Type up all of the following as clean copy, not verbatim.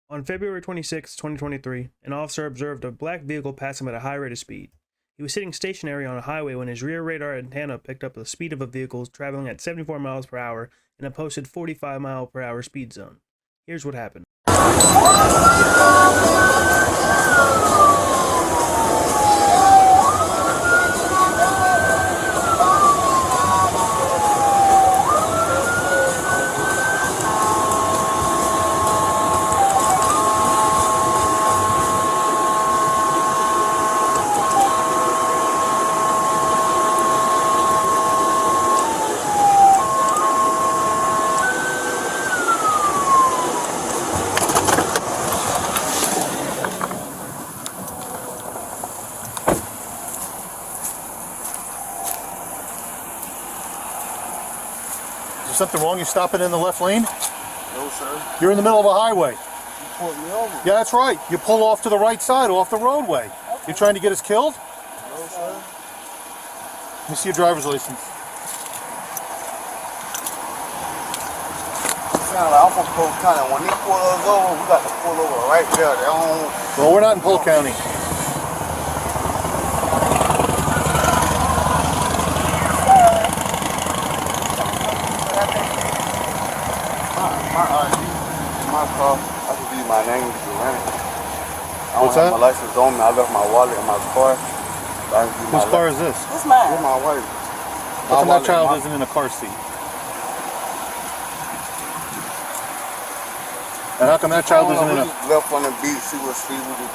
On February 26, 2023, an officer observed a black vehicle pass him at a high rate of speed. He was sitting stationary on a highway when his rear radar antenna picked up the speed of a vehicle traveling at 74 miles per hour in a posted 45 mile per hour speed zone. Here's what happened. Is there something wrong? You're stopping in the left lane? No, sir. You're in the middle of a highway. You pulled me over. Yeah, that's right. You pull off to the right side, off the roadway. Okay. You're trying to get us killed? No, sir. Let me see your driver's license. Sound like I'm from Polk County. When they pull us over, we got to pull over right there. They don't... Well, we're not in Polk County. My car, I can give you my name if you rent it. I don't What's have that? my license on me. I left my wallet in my car. So I can give you Whose car is this? It's mine. It's my wife. How come that child isn't in a car seat? And how come that child isn't in a... Left on the beach, she was free with it.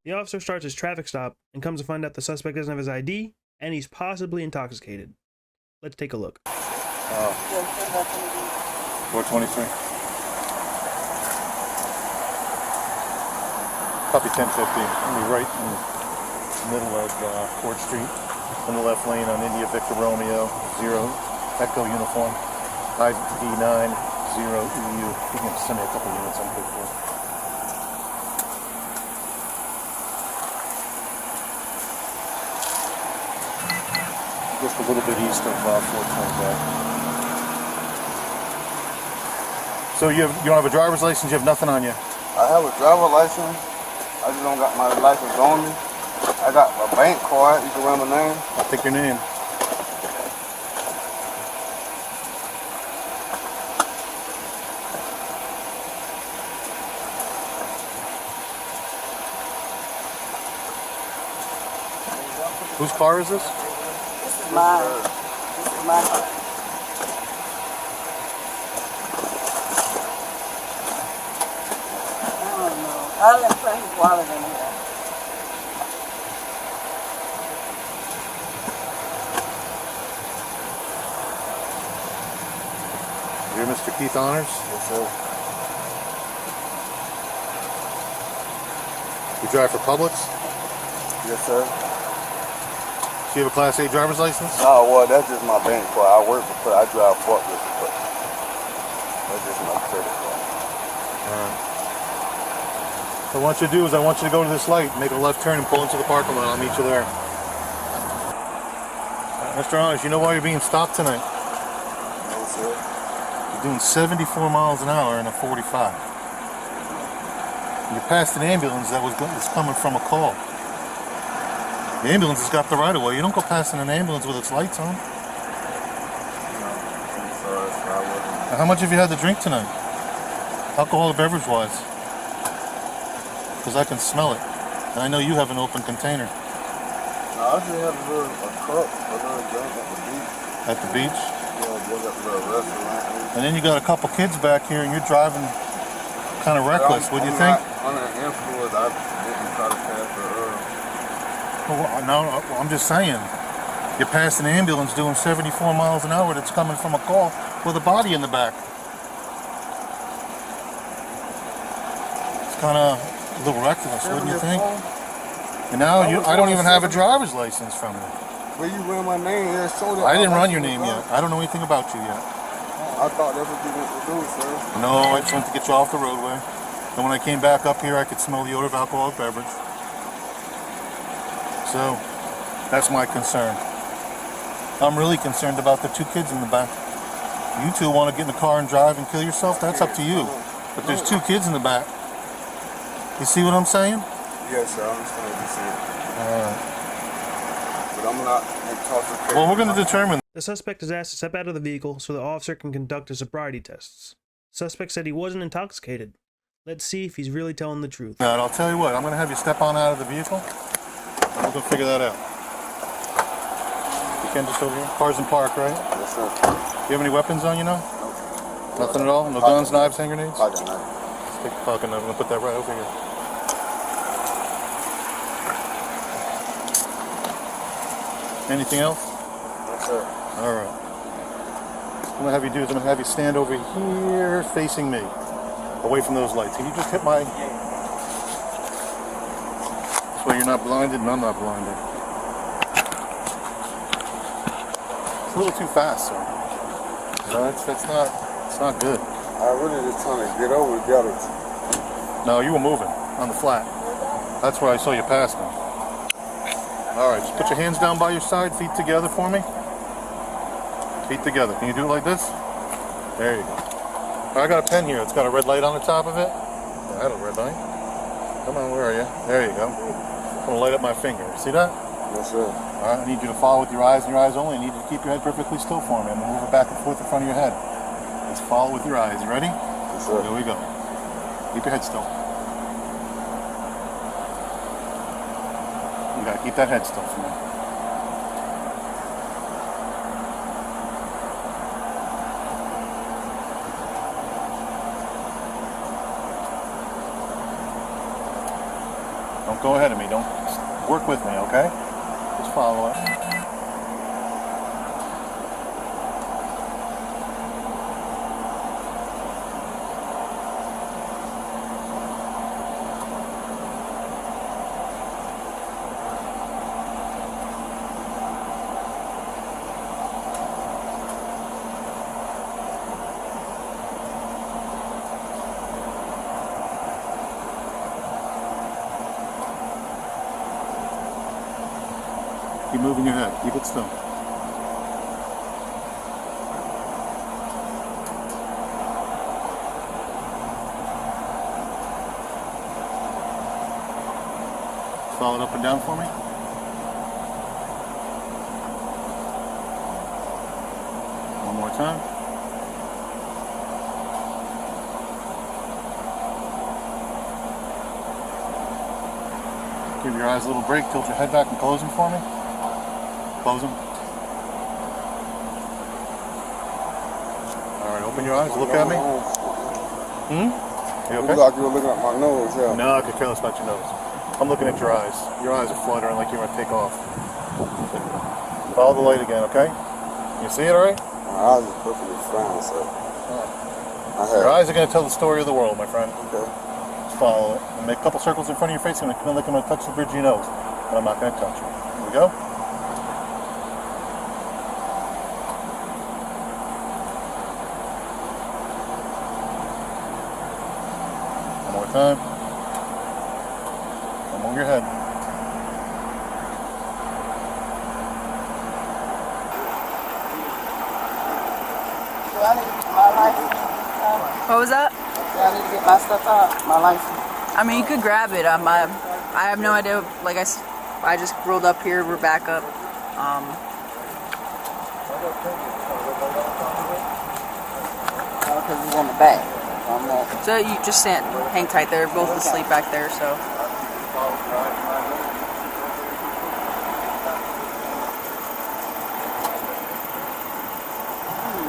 The officer starts his traffic stop and comes to find out the suspect doesn't have his ID and he's possibly intoxicated. Let's take a look. 423. Copy 1050. We're right in the middle of Court Street, in the left lane on India Victor Romeo, 0 Echo uniform, ID9, 0 EU. You can send me a couple units on good for. Just a little bit east of 420 back. So you don't have a driver's license, you have nothing on you? I have a driver license. I just don't got my license on me. I got a bank card. You can remember my name? I'll take your name. Whose car is this? This is mine. This is my car. I don't know. I left Frank's wallet in here. You're Mr. Keith Honors? Yes, sir. You drive for Publix? Yes, sir. Do you have a Class A driver's license? Oh, well, that's just my bank card. I work for, I drive forklift, but that's just my credit card. What I want you to do is I want you to go to this light, make a left turn and pull into the parking lot. I'll meet you there. Mr. Honors, you know why you're being stopped tonight? No, sir. You're doing 74 miles an hour in a 45. You passed an ambulance that was coming from a call. The ambulance has got the right of way. You don't go past an ambulance with its lights on. No, I'm sorry, sir. I wasn't. Now, how much have you had to drink tonight? Alcohol or beverage wise? Because I can smell it. And I know you have an open container. No, I just had a cup, a little drink at the beach. At the beach? Yeah, was at the little restaurant. And then you got a couple kids back here and you're driving kind of reckless. What do you think? On an influence, I didn't try to pass the Well, no, I'm just saying. You passed an ambulance doing 74 miles an hour that's coming from a call with a body in the back. It's kind of a little reckless, wouldn't you think? And now I don't even have a driver's license from you. But you ran my name here, showed I didn't run your name yet. I don't know anything about you yet. I thought that's what you went to do, sir. No, I just went to get you off the roadway. And when I came back up here, I could smell the odor of alcoholic beverage. So, that's my concern. I'm really concerned about the two kids in the back. You two want to get in the car and drive and kill yourself? That's up to you. But there's two kids in the back. You see what I'm saying? Yes, sir. I understand what you're saying. Alright. But I'm not intoxicated. Well, we're going to determine. The suspect is asked to step out of the vehicle so the officer can conduct his sobriety tests. Suspect said he wasn't intoxicated. Let's see if he's really telling the truth. And I'll tell you what, I'm going to have you step on out of the vehicle. We're going to figure that out. You can just over here. Cars in park, right? Yes, sir. Do you have any weapons on you now? No. Nothing at all? No guns, knives, hand grenades? I got nothing. Stick the pocket knife. I'm going to put that right over here. Anything else? Yes, sir. Alright. What I'm going to have you do is I'm going to have you stand over here facing me. Away from those lights. Can you just hit my... This way you're not blinded and I'm not blinded. It's a little too fast, sir. No, it's not good. I really just trying to get over the gutters. No, you were moving on the flat. That's where I saw you pass me. Alright, just put your hands down by your side, feet together for me. Feet together. Can you do it like this? There you go. I got a pen here. It's got a red light on the top of it. I had a red light. Come on, where are you? There you go. I'm going to light up my finger. See that? Yes, sir. Alright, I need you to follow with your eyes and your eyes only. I need you to keep your head perfectly still for me. I'm going to move it back and forth in front of your head. Let's follow with your eyes. You ready? Yes, sir. Here we go. Keep your head still. You got to keep that head still for me. Don't go ahead of me. Don't work with me, okay? Just follow it. Keep moving your head. Keep it still. Follow it up and down for me. One more time. Give your eyes a little break. Tilt your head back and close them for me. Close them. Alright, open your eyes. Look at me. You You okay? look like you were looking at my nose, yeah. No, I could care less about your nose. I'm looking at your eyes. Your eyes are fluttering like you're going to take off. Follow the light again, okay? You see it alright? My eyes are perfectly fine, sir. Your eyes are going to tell the story of the world, my friend. Okay. Just follow it. And make a couple circles in front of your face. I'm going to touch the bridge of your nose. But I'm not going to touch it. Here we go. One more time. And move your head. Do I need to get my license? What was that? Do I need to get my stuff out? My license. I mean, you could grab it. I have no idea. Like I just rolled up here. We're back up. Because it's on the back. I'm not. So you just hang tight there. Both asleep back there. So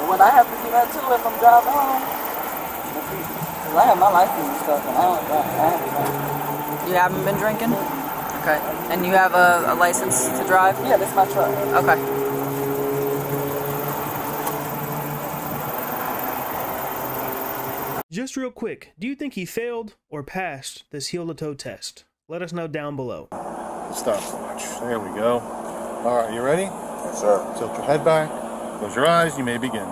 Would I have to do that too if I'm driving home? Because I have my license and stuff, and I haven't. you haven't been drinking? Okay. And you have a license to drive? Yeah, that's my truck. Okay. Just real quick, do you think he failed or passed this heel-to-toe test? Let us know down below. Stopwatch. There we go. Alright, you ready? Yes, sir. Tilt your head back. Close your eyes. You may begin.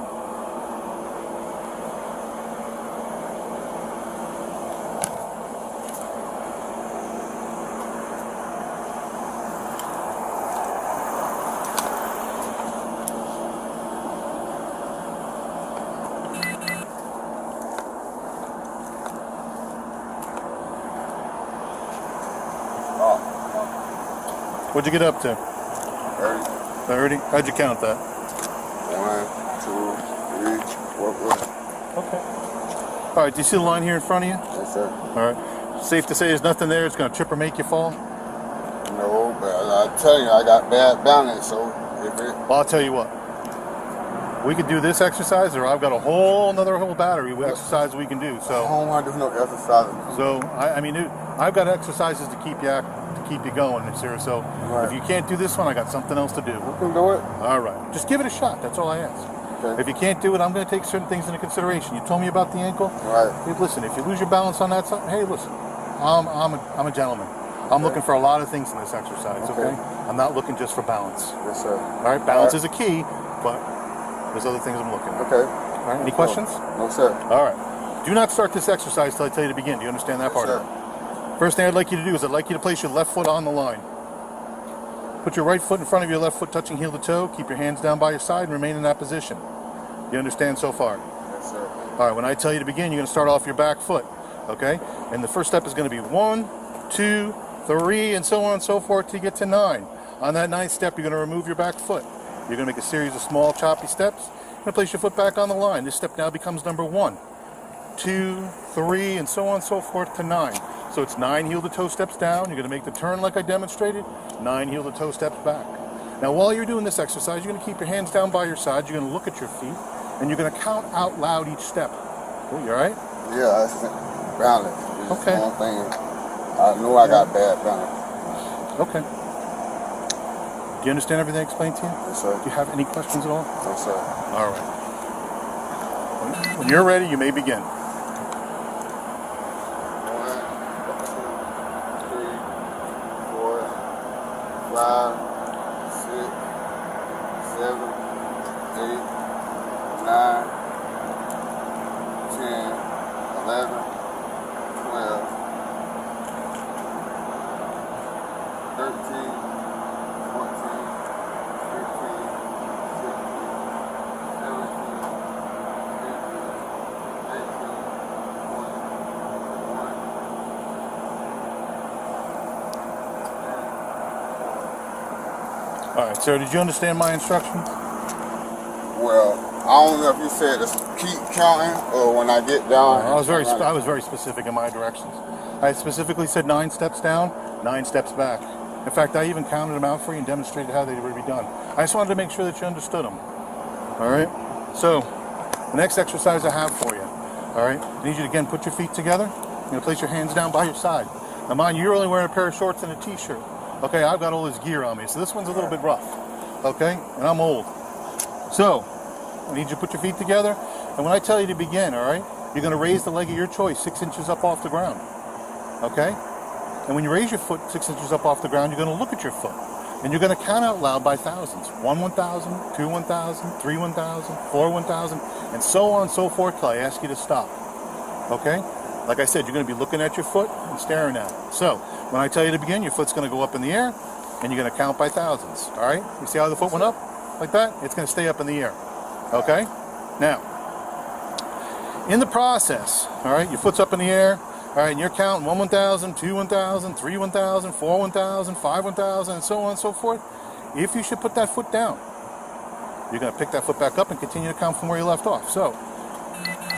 What'd you get up to? 30. 30? How'd you count that? 1, 2, 3, 4, 5. Okay. All right, do you see the line here in front of you? Yes, sir. All right. Safe to say there's nothing there that's going to trip or make you fall? No, but I tell you, I got bad balance, so if it... Well, I'll tell you what. We could do this exercise, or I've got a whole battery of exercise we can do. I So, don't want to do no exercise. I mean, I've got exercises to keep you going, sir. So, Right. if you can't do this one, I got something else to do. You can do it. All right, just give it a shot. That's all I ask. Okay. If you can't do it, I'm going to take certain things into consideration. You told me about the ankle. Right. Hey, listen, if you lose your balance on that side, hey, listen, I'm a gentleman. I'm looking for a lot of things in this exercise. Okay. Okay. I'm not looking just for balance. Yes, sir. All right, balance is a key, but there's other things I'm looking at. Okay. All right, any questions? No, sir. All right. Do not start this exercise till I tell you to begin. Do you understand that part Yes, of it? First thing I'd like you to do is I'd like you to place your left foot on the line. Put your right foot in front of your left foot, touching heel to toe. Keep your hands down by your side and remain in that position. You understand so far? Yes, sir. All right, when I tell you to begin, you're going to start off your back foot, okay? And the first step is going to be 1, 2, 3, and so on and so forth till you get to 9. On that 9th step, you're going to remove your back foot. You're going to make a series of small, choppy steps. You're going to place your foot back on the line. This step now becomes number 1, 2, 3, and so on and so forth to 9. So it's 9 heel-to-toe steps down. You're going to make the turn like I demonstrated. 9 heel-to-toe steps back. Now, while you're doing this exercise, you're going to keep your hands down by your side. You're going to look at your feet, and you're going to count out loud each step. Cool, you all right? Yeah, that's balance. It's Okay. one thing. I know I got bad balance. Okay. Do you understand everything I explained to you? Yes, sir. Do you have any questions at all? Yes, sir. All right. When you're ready, you may begin. 1, 2, 3, 4, 5, 6, 7, 8, 9, 10, 11, 12, 13, 14, 15, 16, 17, 18, 19, 20, 21. All right, sir, did you understand my instructions? Well, I don't know if you said to keep counting or when I get down. I was very specific in my directions. I specifically said 9 steps down, 9 steps back. In fact, I even counted them out for you and demonstrated how they would be done. I just wanted to make sure that you understood them. All right? So, the next exercise I have for you, all right? I need you to, again, put your feet together. You're going to place your hands down by your side. Now, mind you, you're only wearing a pair of shorts and a t-shirt. Okay, I've got all this gear on me, so this one's a little bit rough. Okay? And I'm old. So, I need you to put your feet together. And when I tell you to begin, all right, you're going to raise the leg of your choice 6 inches up off the ground. Okay? And when you raise your foot 6 inches up off the ground, you're going to look at your foot. And you're going to count out loud by thousands. 1, 1,000, 2, 1,000, 3, 1,000, 4, 1,000, and so on and so forth till I ask you to stop. Okay? Like I said, you're going to be looking at your foot and staring at it. So, when I tell you to begin, your foot's going to go up in the air, and you're going to count by thousands. All right? You see how the foot went up? Like that? It's going to stay up in the air. Okay? Now, in the process, all right, your foot's up in the air, all right, and you're counting 1, 1,000, 2, 1,000, 3, 1,000, 4, 1,000, 5, 1,000, and so on and so forth. If you should put that foot down, you're going to pick that foot back up and continue to count from where you left off. So,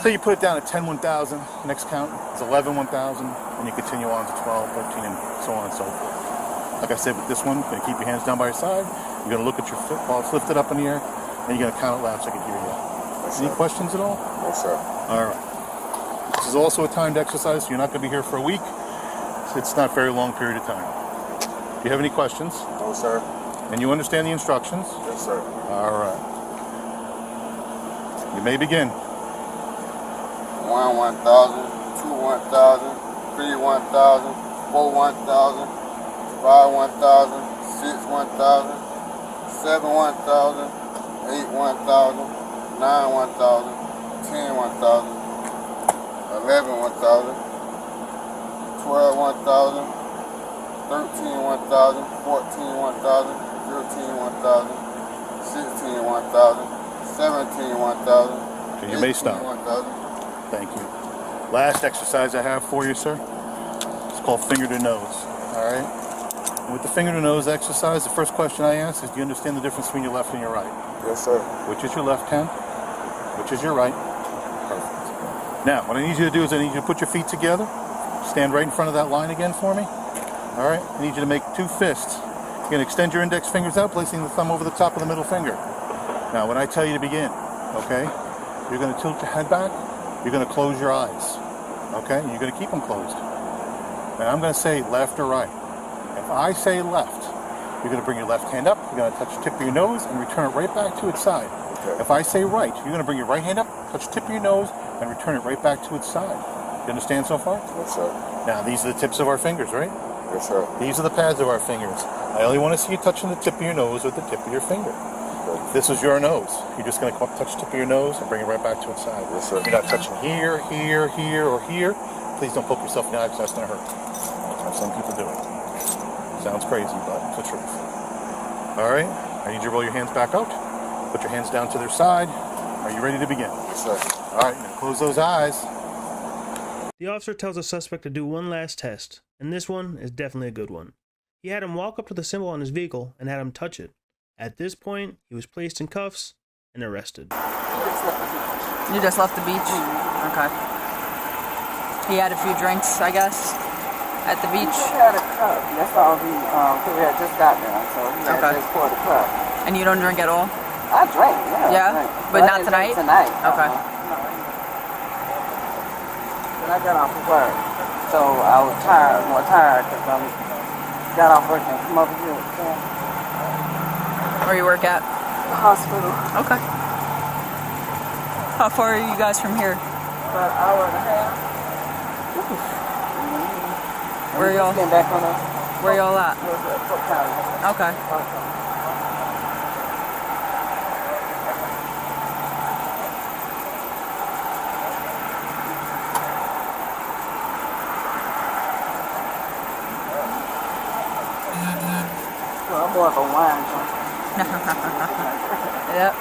say you put it down at 10, 1,000, next count is 11, 1,000, and you continue on to 12, 13, and so on and so forth. Like I said, with this one, you're going to keep your hands down by your side. You're going to look at your foot while it's lifted up in the air, and you're going to count it loud so I can hear you. Any questions at all? No, sir. All right. This is also a timed exercise, so you're not going to be here for a week. It's not a very long period of time. Do you have any questions? No, sir. And you understand the instructions? Yes, sir. All right. You may begin. 1, 1,000, 2, 1,000, 3, 1,000, 4, 1,000, 5, 1,000, 6, 1,000, 7, 1,000, 8, 1,000, 9, 1,000, 10, 1,000, 11, 1,000, 12, 1,000, 13, 1,000, 14, 1,000, 15, 1,000, 16, 1,000, 17, 1,000. Okay, you may stop. 1,000. Thank you. Last exercise I have for you, sir. It's called finger to nose. All right? With the finger to nose exercise, the first question I ask is, do you understand the difference between your left and your right? Yes, sir. Which is your left hand? Which is your right? Perfect. Now, what I need you to do is I need you to put your feet together. Stand right in front of that line again for me. All right? I need you to make 2 fists. You're going to extend your index fingers out, placing the thumb over the top of the middle finger. Now, when I tell you to begin, okay, you're going to tilt your head back. You're going to close your eyes. Okay? And you're going to keep them closed. And I'm going to say left or right. If I say left, you're going to bring your left hand up, you're going to touch the tip of your nose, and return it right back to its side. Okay. If I say right, you're going to bring your right hand up, touch the tip of your nose, and return it right back to its side. You understand so far? Yes, sir. Now, these are the tips of our fingers, right? Yes, sir. These are the pads of our fingers. I only want to see you touching the tip of your nose with the tip of your finger. If this is your nose, you're just going to come up, touch the tip of your nose, and bring it right back to its side. Yes, sir. You're not touching here, here, here, or here. Please don't poke yourself in the eye because that's going to hurt. That's how some people do it. Sounds crazy, but it's the truth. All right, I need you to roll your hands back out. Put your hands down to their side. Are you ready to begin? Yes, sir. All right, now close those eyes. The officer tells the suspect to do one last test, and this one is definitely a good one. He had him walk up to the symbol on his vehicle and had him touch it. At this point, he was placed in cuffs and arrested. You just left the beach? Okay. He had a few drinks, I guess, at the beach. He had a cup. That's all he had just got there, so he had Okay. just poured a cup. And you don't drink at all? I drank, yeah. Yeah? I drank. But I not didn't drink tonight? Tonight. Okay. Then I got off of work, so I was more tired, because I got off work and come over here to Where you work at? the hospital Okay. How far are you guys from here? about an hour and a half. Where y'all? Getting back on the Where y'all at? Cook County. Okay. Well, I'm more of a wine junkie. Yep.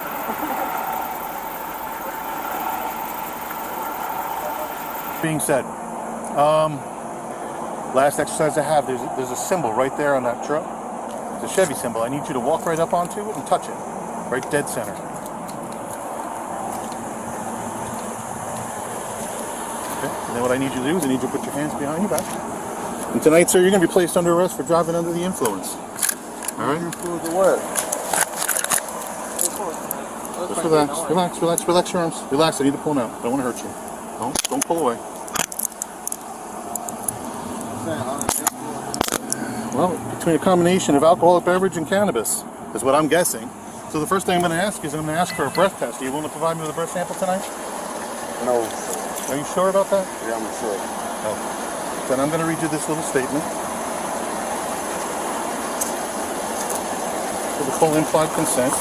Being said, last exercise I have, there's a symbol right there on that truck. It's a Chevy symbol. I need you to walk right up onto it and touch it. Right dead center. Okay. And then what I need you to do is I need you to put your hands behind your back. And tonight, sir, you're going to be placed under arrest for driving under the influence. All right? Influence of what? Just relax your arms. Relax, I need to pull them out. Don't want to hurt you. Don't pull away. Well, between a combination of alcoholic beverage and cannabis is what I'm guessing. So the first thing I'm going to ask is I'm going to ask for a breath test. Are you willing to provide me with a breath sample tonight? No. Are you sure about that? Yeah, I'm sure. No. Then I'm going to read you this little statement. For the full implied consent.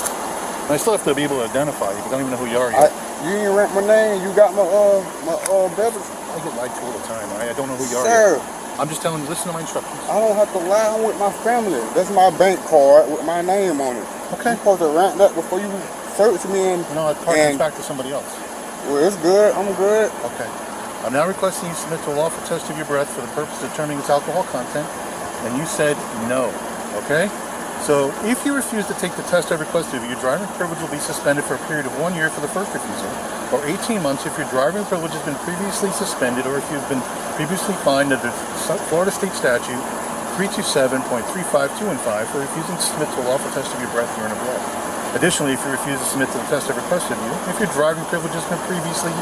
And I still have to be able to identify you because I don't even know who you are yet. You didn't rent my name. You got my beverage. I get lied to all the time. I don't know who you are Sir, yet. I'm just telling you, listen to my instructions. I don't have to lie. I'm with my family. That's my bank card with my name on it. Okay. You supposed to rent that before you search me and. No, it harkens back to somebody else. Well, it's good. I'm good. Okay. I'm now requesting you submit to a lawful test of your breath for the purpose of determining its alcohol content, and you said no. Okay? So, if you refuse to take the test I requested of you, your driving privilege will be suspended for a period of 1 year for the first refusal, or 18 months if your driving privilege has been previously suspended, or if you've been previously fined under Florida State Statute 327.352 and 5 for refusing to submit to a lawful test of your breath, urine, or blood. Additionally, if you refuse to submit to the test I requested of you, if your driving privilege has been previously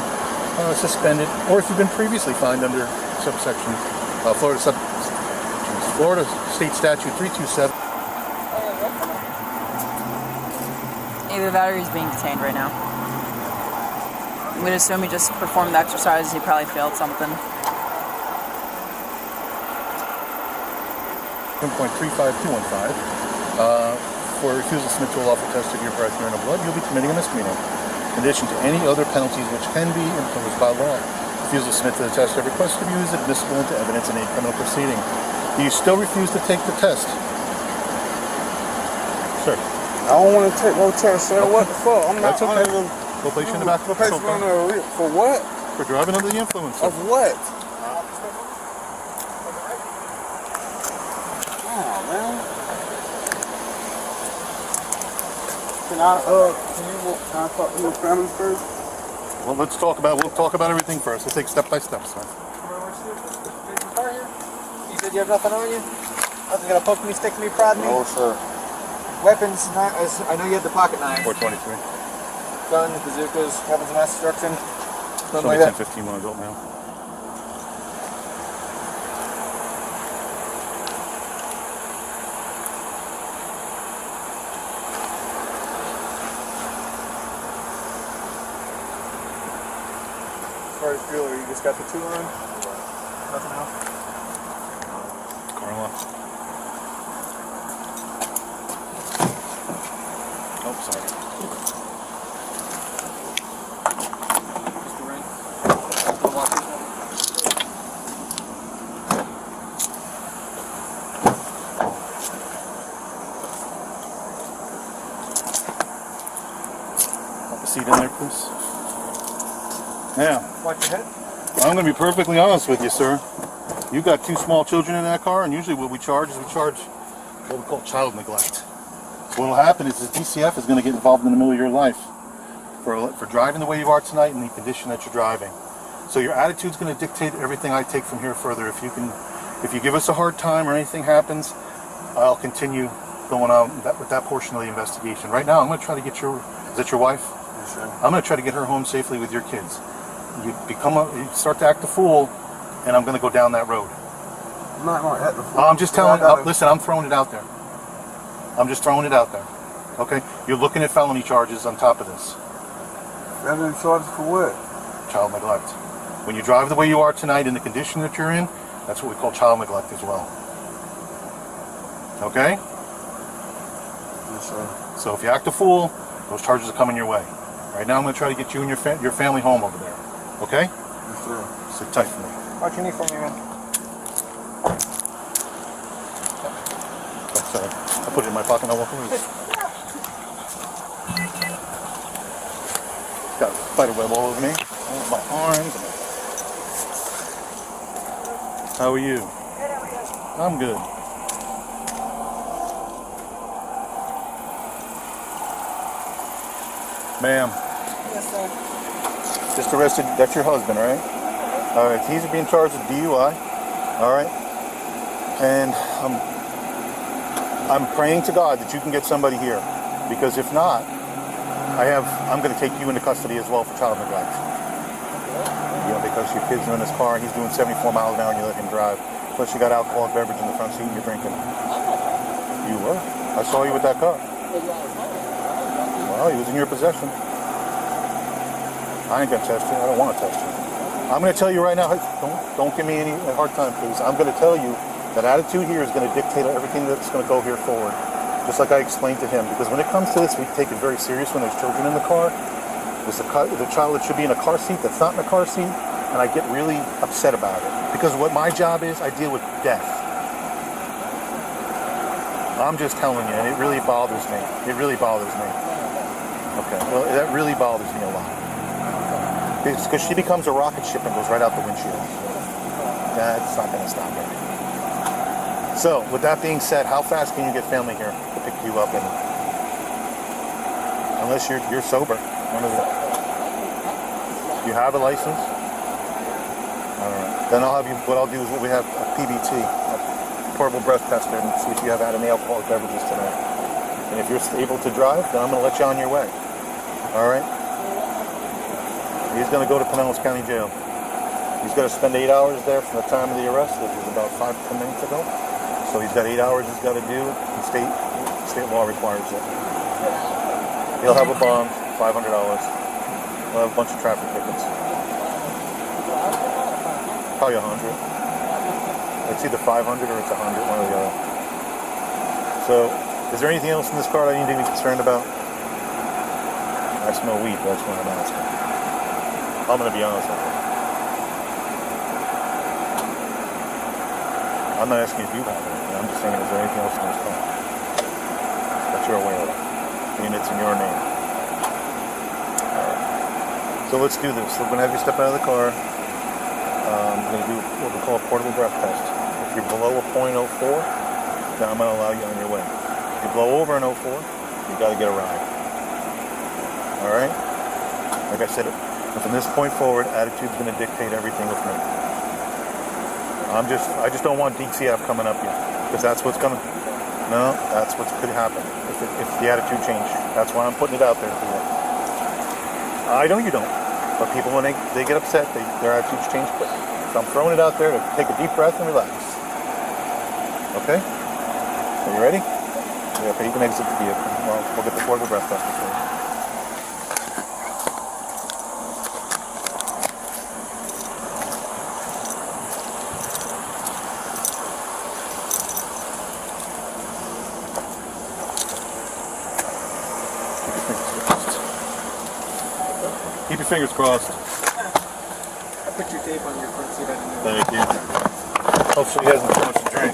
suspended, or if you've been previously fined under subsection Florida State Statute 327. Either that or he's being detained right now. I'm gonna assume he just performed the exercise. He probably failed something. 35215 for refusal to submit to a lawful test of your breath, urine, or blood, you'll be committing a misdemeanor. In addition to any other penalties which can be imposed by law. Refusal to submit to the test I requested of you is admissible into evidence in a criminal proceeding. Do you still refuse to take the test? Sir. I don't want to take no test, sir. What the fuck? I'm not That's okay. under the. We'll place you in the back of the patrol car. For what? For driving under the influence. Sir. Of what? Oh, man. can you talk to your family first? Well, we'll talk about everything first. We'll take step by step, son. You said you have nothing on you? Nothing gonna poke me, stick me, prod me? No, sir. Weapons, I know you had the pocket knife. 423. Gun, bazookas, weapons of mass destruction. Show Something me like that. 1015 when adult male. As far as jewelry, you just got the 2 on? Nothing else? Carla. Oh, sorry. Just a ring. Couple watches. Pop a seat in there, please. Now, Watch your head. I'm going to be perfectly honest with you, sir. You got 2 small children in that car, and usually what we charge is what we call child neglect. So what will happen is the DCF is going to get involved in the middle of your life for driving the way you are tonight and the condition that you're driving. So your attitude's going to dictate everything I take from here further. If you give us a hard time or anything happens, I'll continue going on with that portion of the investigation. Right now, I'm going to try to get is that your wife? Yes, sir. I'm going to try to get her home safely with your kids. You start to act a fool, and I'm going to go down that road. I'm not going to hit the floor. I'm just telling. Listen, I'm throwing it out there. I'm just throwing it out there. Okay, you're looking at felony charges on top of this. Felony charges for what? Child neglect. When you drive the way you are tonight in the condition that you're in, that's what we call child neglect as well. Okay? Yes, sir. So if you act a fool, those charges are coming your way. Right now, I'm going to try to get you and your family home over there. Okay? Yes, sir. Sit tight for me. Watch your knee for me, man. Oh, sorry. I put it in my pocket. Now walk away. Got a spider web all over me. All my arms. How are you? I'm good. Ma'am. Yes, sir. Just arrested. That's your husband, right? All right. He's being charged with DUI. All right. And I'm praying to God that you can get somebody here, because if not, I'm going to take you into custody as well for child neglect. You know, because your kids are in his car and he's doing 74 miles an hour and you let him drive. Plus you got alcoholic beverage in the front seat and you're drinking. You were. I saw you with that car. Well, he was in your possession. I ain't gonna test you. I don't want to test you. I'm gonna tell you right now. Don't give me any hard time, please. I'm gonna tell you that attitude here is gonna dictate everything that's gonna go here forward. Just like I explained to him. Because when it comes to this, we take it very serious when there's children in the car. There's the child that should be in a car seat that's not in a car seat, and I get really upset about it. Because what my job is, I deal with death. I'm just telling you, and it really bothers me. It really bothers me. Okay, well, that really bothers me a lot. It's because she becomes a rocket ship and goes right out the windshield. That's not going to stop her. So, with that being said, how fast can you get family here to pick you up? And unless you're sober, one of the. You have a license? All right. Then I'll have you. What I'll do is we have a PBT, a portable breath tester, and see if you have had any alcoholic beverages tonight. And if you're able to drive, then I'm going to let you on your way. All right? He's going to go to Pinellas County Jail. He's got to spend 8 hours there from the time of the arrest, which was about 5 to 10 minutes ago. So he's got 8 hours he's got to do. And state law requires it. He'll have a bond, $500. He'll have a bunch of traffic tickets. Probably 100. It's either 500 or it's 100, one or the other. So, is there anything else in this car that I need to be concerned about? I smell weed, that's what I'm asking. I'm going to be honest with you. I'm not asking if you have anything. I'm just saying, is there anything else in this car that you're aware of? I mean, it's in your name. Alright. So let's do this. We're going to have you step out of the car. I'm going to do what we call a portable breath test. If you're below a .04, then I'm going to allow you on your way. If you blow over an 04, you got to get a ride. All right? Like I said, from this point forward, attitude's going to dictate everything with me. I just don't want DCF coming up here, because that's what's going to. No, that's what could happen if the attitude change. That's why I'm putting it out there for you. I know you don't, but people, when they get upset, their attitudes change quick. So I'm throwing it out there to take a deep breath and relax. Okay? Are you ready? Yeah, okay, you can exit the vehicle. We'll get the portable breath test for you. Keep your fingers crossed. I put your tape on your front seat. I didn't know. Thank you. Hopefully he hasn't too much to drink.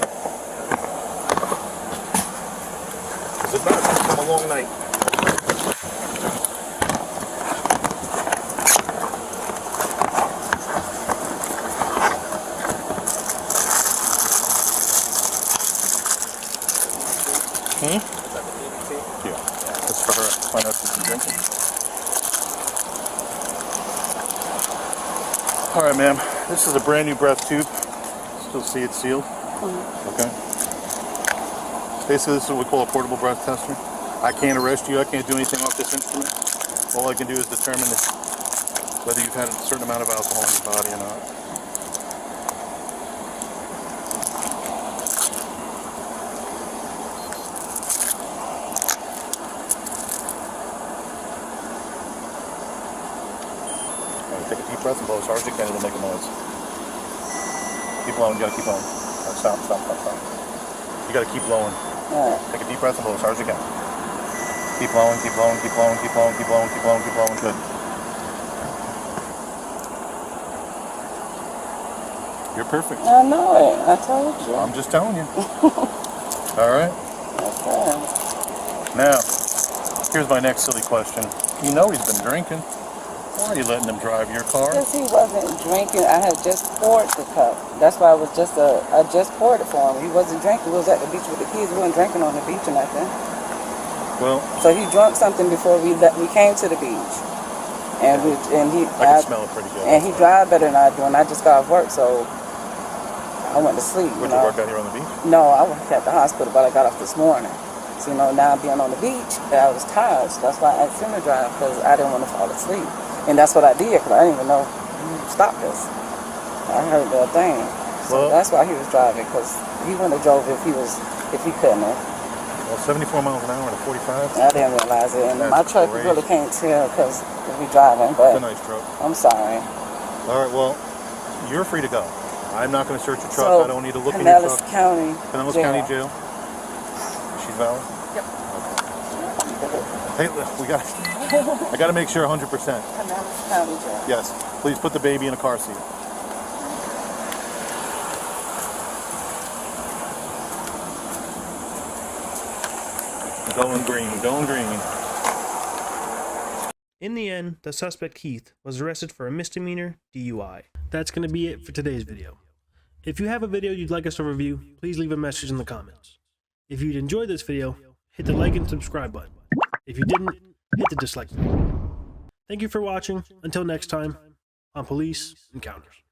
Because if not, it's going to become a long night. Yeah. That's for her. Find out if she's been drinking. All right, ma'am. This is a brand new breath tube. Still see it sealed. Okay. Basically, this is what we call a portable breath tester. I can't arrest you. I can't do anything off this instrument. All I can do is determine whether you've had a certain amount of alcohol in your body or not. Take a deep breath and blow as hard as you can. It'll make a noise. Keep blowing. You gotta keep blowing. Stop. You gotta keep blowing. Take a deep breath and blow as hard as you can. Keep blowing. Keep blowing. Good. You're perfect. I know it. I told you. I'm just telling you. All right. Okay. Now, here's my next silly question. You know he's been drinking. Why are you letting him drive your car? Because he wasn't drinking. I had just poured the cup. That's why I just poured it for him. He wasn't drinking. We was at the beach with the kids. We weren't drinking on the beach or nothing. Well, So he drank something before we came to the beach. And I can smell it pretty good. And he drive better than I do. And I just got off work, so I went to sleep. Would you work out here on the beach? No, I worked at the hospital, but I got off this morning. So, now being on the beach, I was tired. So that's why I asked him to drive, because I didn't want to fall asleep. And that's what I did, because I didn't even know you stopped us. I heard the thing. So that's why he was driving, because he wouldn't have drove if he couldn't have. Well, 74 miles an hour to 45. I didn't realize it. And That's my truck crazy. really can't tell because we driving, but It's a nice truck. I'm sorry. All right, well, you're free to go. I'm not going to search your truck. So, I don't need to look in your Pinellas truck. County Pinellas Jail. County Jail. She's valid? Yep. Hey, I got to make sure 100%. Pinellas County Jail. Yes. Please put the baby in a car seat. Going green. In the end, the suspect Keith was arrested for a misdemeanor DUI. That's going to be it for today's video. If you have a video you'd like us to review, please leave a message in the comments. If you'd enjoyed this video, hit the like and subscribe button. If you didn't, hit the dislike button. Thank you for watching. Until next time, on Police Encounters.